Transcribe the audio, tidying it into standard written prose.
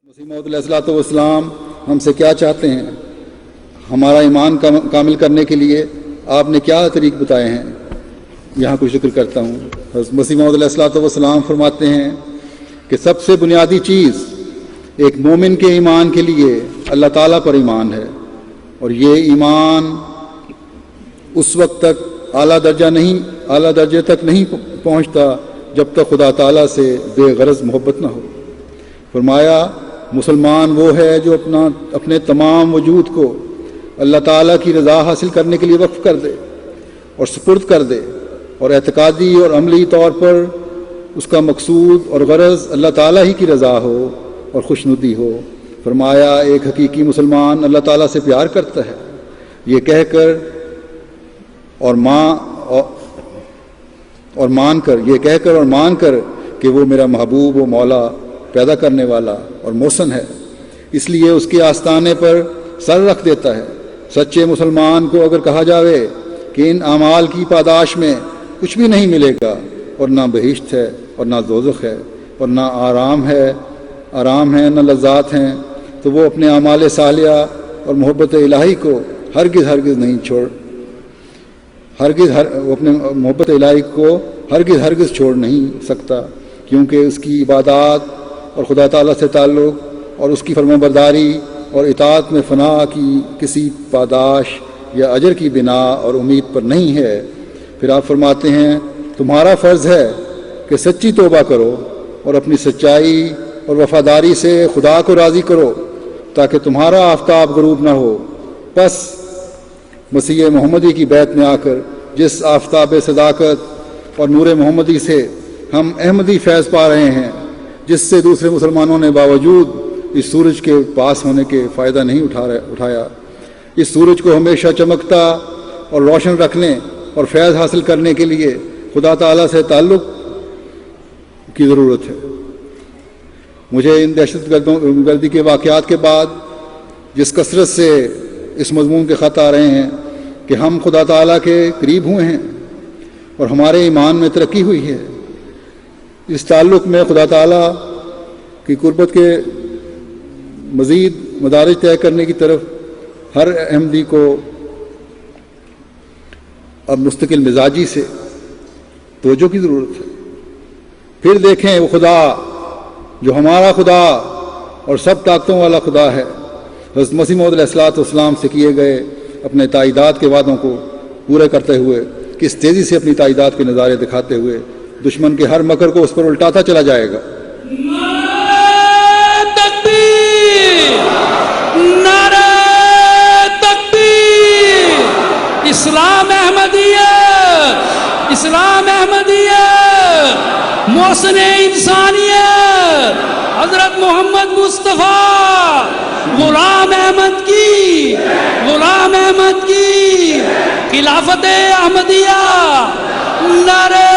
مسیح موعود علیہ الصلوۃ والسلام ہم سے کیا چاہتے ہیں؟ ہمارا ایمان کامل کرنے کے لیے آپ نے کیا طریق بتائے ہیں؟ یہاں کچھ ذکر کرتا ہوں۔ حضرت مسیح موعود علیہ الصلوۃ والسلام فرماتے ہیں کہ سب سے بنیادی چیز ایک مومن کے ایمان کے لیے اللہ تعالیٰ پر ایمان ہے، اور یہ ایمان اس وقت تک اعلیٰ درجے تک نہیں پہنچتا جب تک خدا تعالیٰ سے بے غرض محبت نہ ہو۔ فرمایا مسلمان وہ ہے جو اپنے تمام وجود کو اللہ تعالیٰ کی رضا حاصل کرنے کے لیے وقف کر دے اور سپرد کر دے، اور اعتقادی اور عملی طور پر اس کا مقصود اور غرض اللہ تعالیٰ ہی کی رضا ہو اور خوشنودی ہو۔ فرمایا ایک حقیقی مسلمان اللہ تعالیٰ سے پیار کرتا ہے یہ کہہ کر اور مان کر کہ وہ میرا محبوب و مولا، پیدا کرنے والا اور محسن ہے، اس لیے اس کے آستانے پر سر رکھ دیتا ہے۔ سچے مسلمان کو اگر کہا جاوے کہ ان اعمال کی پاداش میں کچھ بھی نہیں ملے گا، اور نہ بہشت ہے اور نہ دوزخ ہے اور نہ آرام ہے نہ لذات ہیں، تو وہ اپنے اعمال صالحہ اور محبت الہی کو ہرگز چھوڑ نہیں سکتا، کیونکہ اس کی عبادات اور خدا تعالیٰ سے تعلق اور اس کی فرمانبرداری اور اطاعت میں فنا کی کسی پاداش یا اجر کی بنا اور امید پر نہیں ہے۔ پھر آپ فرماتے ہیں تمہارا فرض ہے کہ سچی توبہ کرو اور اپنی سچائی اور وفاداری سے خدا کو راضی کرو تاکہ تمہارا آفتاب غروب نہ ہو۔ پس مسیح محمدی کی بیعت میں آ کر جس آفتاب صداقت اور نور محمدی سے ہم احمدی فیض پا رہے ہیں، جس سے دوسرے مسلمانوں نے باوجود اس سورج کے پاس ہونے کے فائدہ نہیں اٹھایا، اس سورج کو ہمیشہ چمکتا اور روشن رکھنے اور فیض حاصل کرنے کے لیے خدا تعالیٰ سے تعلق کی ضرورت ہے۔ مجھے ان دہشت گردی کے واقعات کے بعد جس کثرت سے اس مضمون کے خط آ رہے ہیں کہ ہم خدا تعالیٰ کے قریب ہوئے ہیں اور ہمارے ایمان میں ترقی ہوئی ہے، اس تعلق میں خدا تعالیٰ کی قربت کے مزید مدارج طے کرنے کی طرف ہر احمدی کو اب مستقل مزاجی سے توجہ کی ضرورت ہے۔ پھر دیکھیں وہ خدا جو ہمارا خدا اور سب طاقتوں والا خدا ہے، حضرت مسیح موعود علیہ الصلوۃ والسلام سے کیے گئے اپنے تائیدات کے وعدوں کو پورے کرتے ہوئے کس تیزی سے اپنی تائیدات کے نظارے دکھاتے ہوئے دشمن کے ہر مکر کو اس پر الٹاتا چلا جائے گا۔ نعرہ تکبیر! اسلام احمدیہ، محسن انسانیت حضرت محمد مصطفیٰ غلام احمد کی خلافت احمدیہ، نعرہ